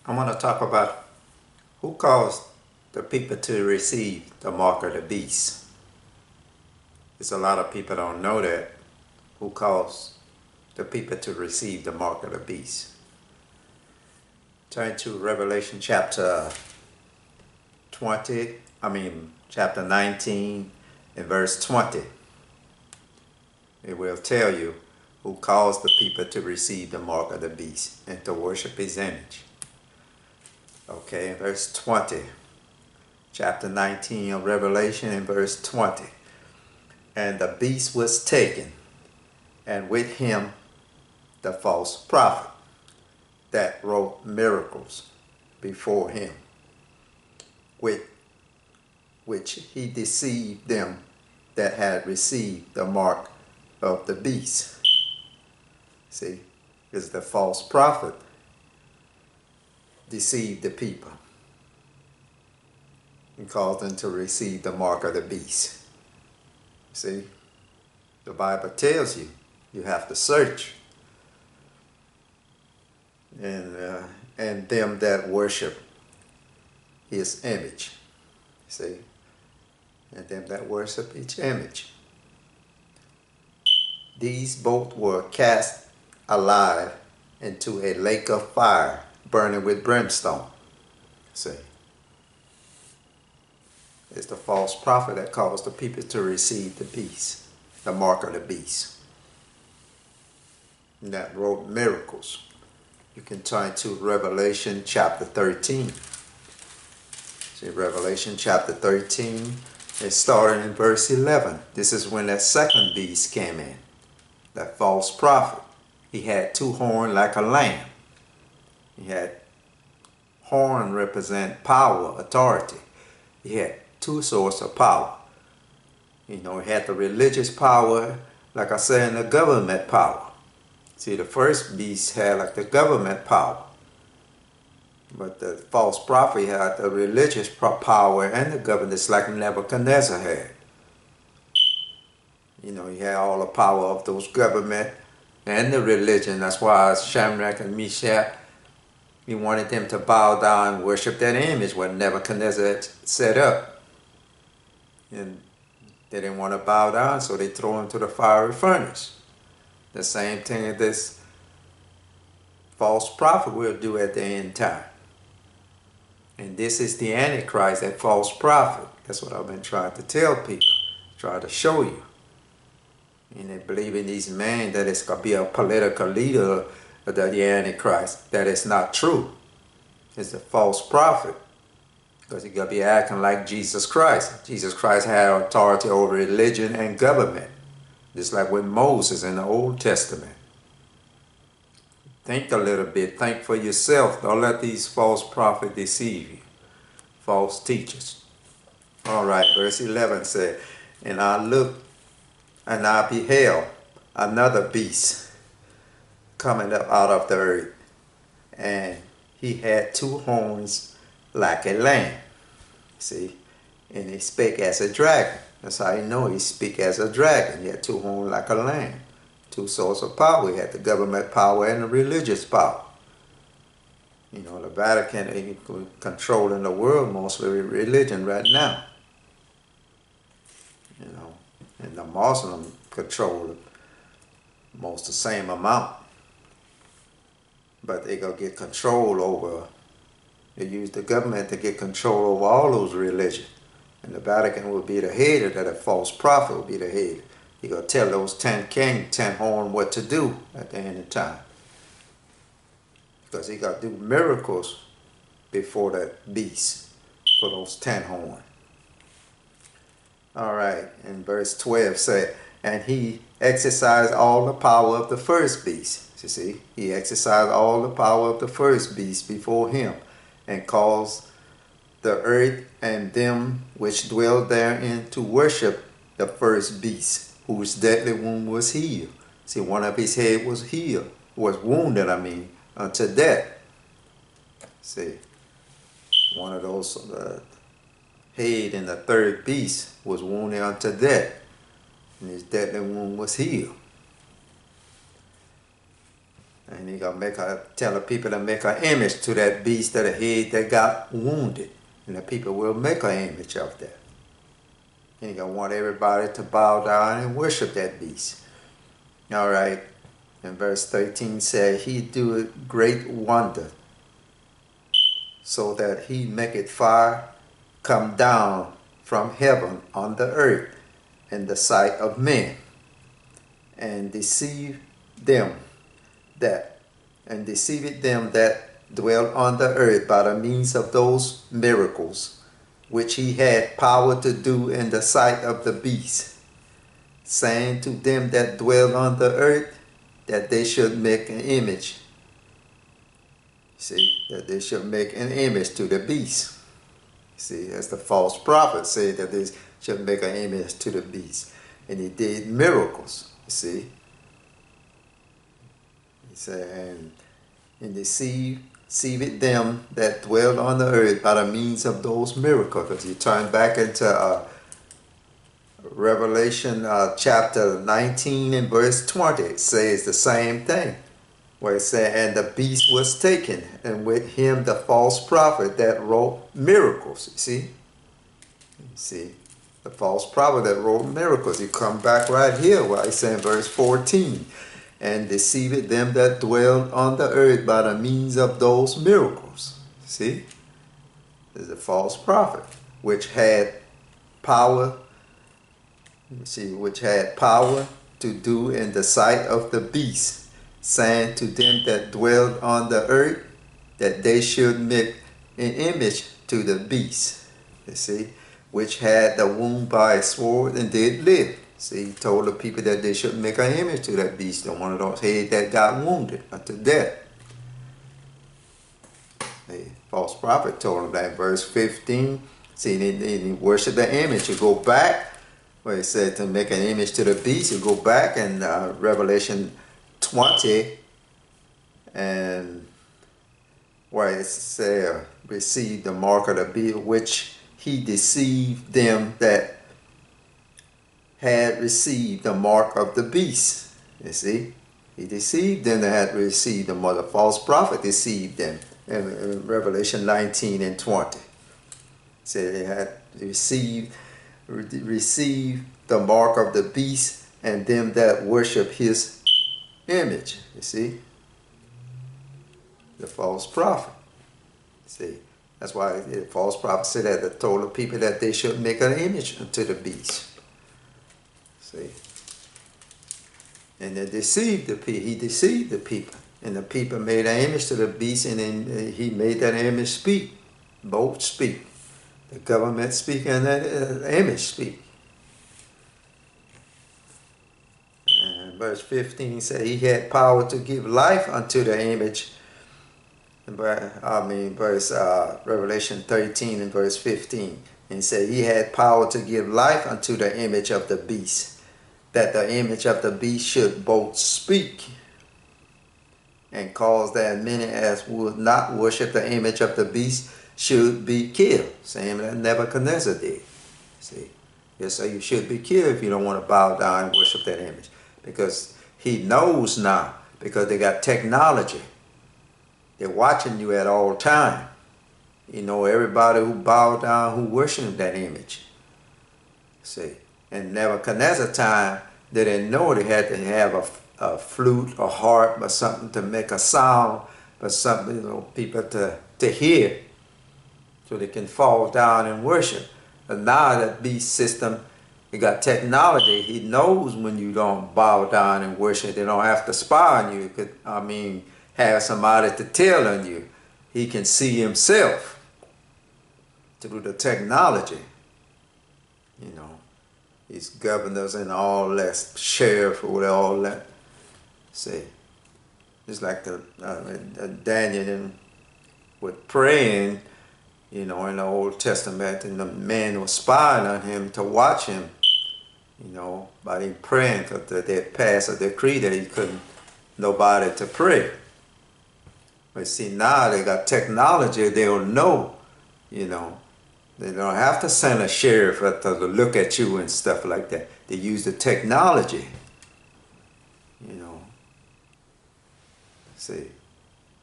I want to talk about who caused the people to receive the mark of the beast. There's a lot of people don't know that. Who caused the people to receive the mark of the beast? Turn to Revelation chapter chapter 19 and verse 20. It will tell you who caused the people to receive the mark of the beast and to worship his image. Okay, verse 20. Chapter 19 of Revelation and verse 20. And the beast was taken, and with him the false prophet that wrought miracles before him, with which he deceived them that had received the mark of the beast. See, because the false prophet deceived the people and caused them to receive the mark of the beast. See, the Bible tells you you have to search, and them that worship his image. See, and them that worship his image. These both were cast alive into a lake of fire, burning with brimstone. See, it's the false prophet that caused the people to receive the beast, the mark of the beast, and that wrought miracles. You can turn to Revelation chapter 13. See, Revelation chapter 13, it started in verse 11. This is when that second beast came in, that false prophet. He had two horns like a lamb. He had horn represent power, authority. He had two sources of power. You know, he had the religious power, like I said, and the government power. See, the first beast had like the government power, but the false prophet had the religious power and the government. It's like Nebuchadnezzar had. You know, he had all the power of those government and the religion. That's why Shadrach and Meshach, he wanted them to bow down and worship that image what Nebuchadnezzar had set up. And they didn't want to bow down, so they threw him to the fiery furnace. The same thing that this false prophet will do at the end time. And this is the Antichrist, that false prophet. That's what I've been trying to tell people, try to show you. And they believe in these men that it's going to be a political leader of the Antichrist. That is not true. It's a false prophet, because he's going to be acting like Jesus Christ. Jesus Christ had authority over religion and government, just like with Moses in the Old Testament. Think a little bit. Think for yourself. Don't let these false prophets deceive you. False teachers. All right, verse 11 said, And I looked, and I beheld another beast coming up out of the earth. And he had two horns like a lamb. See? And he spake as a dragon. That's how you know he speak as a dragon. He had two horns like a lamb. Two sources of power. He had the government power and the religious power. You know, the Vatican is controlling the world mostly with religion right now. You know, and the Muslim control most the same amount. But they gonna get control over, they use the government to get control over all those religions. And the Vatican will be the head of that. A false prophet will be the head. He gonna tell those 10 kings, 10 horns what to do at the end of time. Because he got to do miracles before that beast for those 10 horns. All right, and verse 12 said, And he exercised all the power of the first beast. You see, he exercised all the power of the first beast before him, and caused the earth and them which dwell therein to worship the first beast, whose deadly wound was healed. See, one of his head was healed, was wounded, unto death. See, one of those head in the third beast was wounded unto death, and his deadly wound was healed. And he gonna tell the people to make an image to that beast of the head that got wounded. And the people will make an image of that. And he gonna want everybody to bow down and worship that beast. All right. And verse 13 said, he doeth great wonder, so that he maketh fire come down from heaven on the earth in the sight of men, and deceiveth them that dwell on the earth by the means of those miracles which he had power to do in the sight of the beast, saying to them that dwell on the earth that they should make an image. See, that they should make an image to the beast. See, as the false prophet said that they should make an image to the beast. And he did miracles, you see. He said, and deceived them that dwell on the earth by the means of those miracles. Because you turn back into Revelation chapter 19 and verse 20, it says the same thing. Where it said, and the beast was taken, and with him the false prophet that wrote miracles. You see, the false prophet that wrote miracles. You come back right here where I say in verse 14, and deceived them that dwell on the earth by the means of those miracles. See, there's a false prophet which had power. Which had power to do in the sight of the beast, saying to them that dwell on the earth that they should make an image to the beast, you see, which had the wound by a sword and did live. See, he told the people that they should make an image to that beast, the one of those heads that got wounded unto death. The false prophet told them that in verse 15. See, they worship the image. You go back where he said to make an image to the beast. You go back in Revelation 20 and where it says receive the mark of the beast, which he deceived them that had received the mark of the beast. You see, he deceived them that had received the mark. The false prophet deceived them in Revelation 19 and 20. Said they had received the mark of the beast and them that worship his image. You see, the false prophet. See, that's why the false prophet said that, they told the people that they should make an image unto the beast. See, and they deceived the people. He deceived the people, and the people made an image to the beast, and then he made that image speak. Both speak. The government speak and the image speak. And verse 15 said he had power to give life unto the image. Revelation 13 and verse 15. And said he had power to give life unto the image of the beast, that the image of the beast should both speak and cause that many as would not worship the image of the beast should be killed, same that Nebuchadnezzar did. See, yes, so you should be killed if you don't want to bow down and worship that image, because he knows now, because they got technology. They're watching you at all time. You know, everybody who bow down, who worship that image. See, in Nebuchadnezzar time, they didn't know they had to have a flute, a harp, or something to make a sound, but something, you know, people to hear, so they can fall down and worship. But now that beast system, you got technology. He knows when you don't bow down and worship. They don't have to spy on you. You could, have somebody to tell on you. He can see himself through the technology. You know, these governors and all that, sheriff or all that. See, it's like Daniel was praying, you know, in the Old Testament, and the men were spying on him to watch him, you know, by him praying, because they had passed a decree that he couldn't, nobody to pray. But see, now they got technology, they'll know, you know. They don't have to send a sheriff to look at you and stuff like that. They use the technology, you know. See,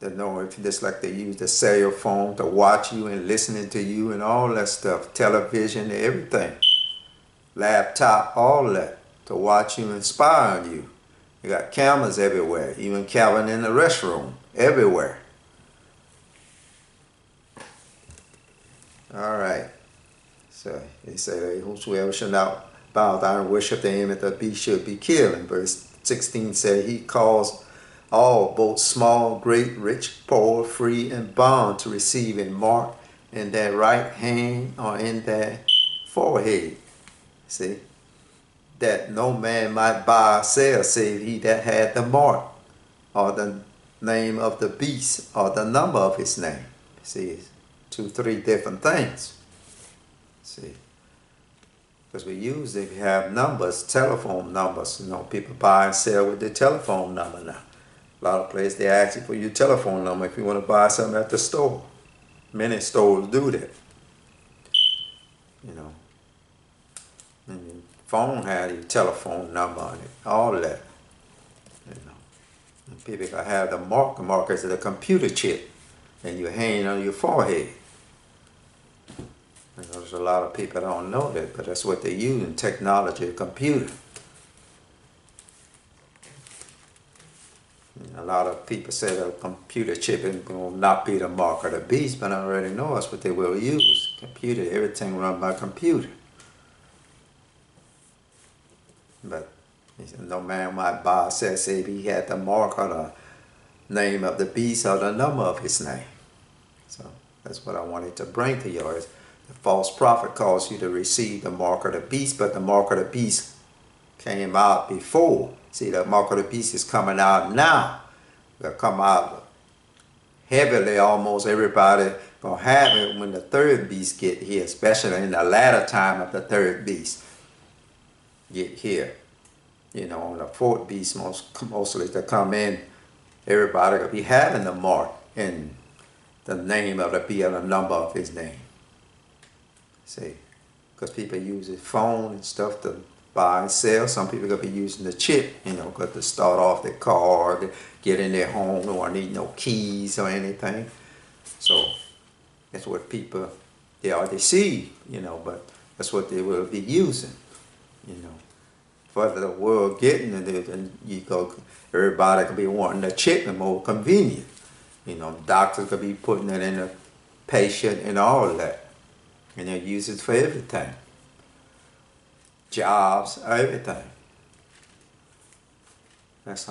they know if just like they use the cell phone to watch you and listening to you and all that stuff, television, everything, laptop, all that to watch you and spy on you. You got cameras everywhere, even cameras in the restroom, everywhere. All right. So they say, whosoever shall not bow down and worship the image of the beast should be killed. And verse 16 said, he calls all, both small, great, rich, poor, free, and bond, to receive a mark in their right hand or in their forehead. See, that no man might buy or sell save he that had the mark or the name of the beast or the number of his name. See, it's 2, 3 different things. See, because we usually have numbers, telephone numbers. You know, people buy and sell with their telephone number now. A lot of places they ask you for your telephone number if you want to buy something at the store. Many stores do that. You know, and your phone has your telephone number on it, all that. You know, and people can have the mark. The mark is a computer chip, and you hang on your forehead. You know, there's a lot of people that don't know that, but that's what they use in technology, a computer. A lot of people say the computer chip will not be the mark of the beast, but I already know that's what they will use. Computer, everything run by computer. But he said, no man might buy or sell save he had the mark or the name of the beast or the number of his name. So that's what I wanted to bring to you. Is the false prophet calls you to receive the mark of the beast, but the mark of the beast came out before. See, the mark of the beast is coming out now. It'll come out heavily, almost everybody gonna have it when the third beast get here, especially in the latter time of the third beast get here. You know, on the fourth beast, mostly to come in, everybody gonna be having the mark in the name of the beast and the number of his name. See, because people use his phone and stuff to buy and sell. Some people gonna be using the chip, you know, to start off their car, to get in their home, they don't need no keys or anything. So that's what people, they are deceived, you know, but that's what they will be using, you know. For the world getting it, and you go, everybody could be wanting the chip and more convenient. You know, doctors could be putting it in the patient and all that. And they use it for everything. Jobs, everything. That's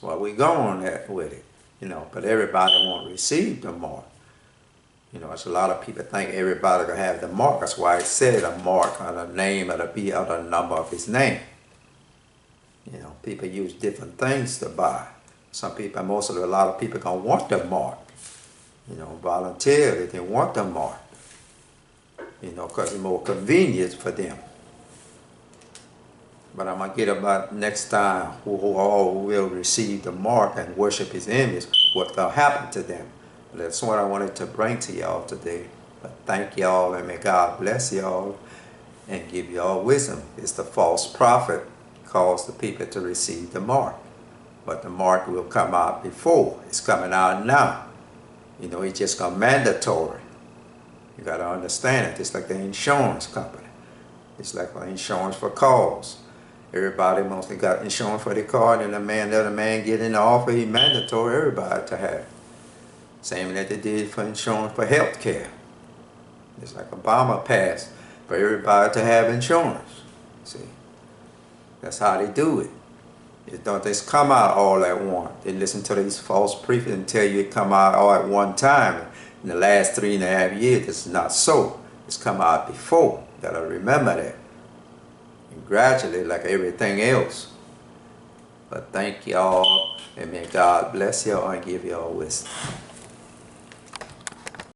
why we go on that with it, you know. But everybody won't receive the mark. You know, it's a lot of people think everybody gonna have the mark. That's why it said a mark on the name of the beast or the number of his name. You know, people use different things to buy. Some people, a lot of people gonna want the mark. You know, voluntarily they want the mark. You know, because it's more convenient for them. But I'm going to get about next time who all will receive the mark and worship his image, what will happen to them. But that's what I wanted to bring to y'all today. But thank y'all, and may God bless y'all and give y'all wisdom. It's the false prophet calls the people to receive the mark. But the mark will come out before. It's coming out now. You know, it's just got mandatory. You got to understand it. It's like the insurance company. It's like insurance for cars. Everybody mostly got insurance for their car, and the other man get in the offer, he mandatory everybody to have. Same that they did for insurance for health care. It's like Obama passed for everybody to have insurance. See, that's how they do it. It don't just come out all at once. They listen to these false prophets and tell you it come out all at one time. In the last 3.5 years, it's not so. It's come out before. You gotta remember that. And gradually, like everything else. But thank y'all, and may God bless y'all and give y'all wisdom.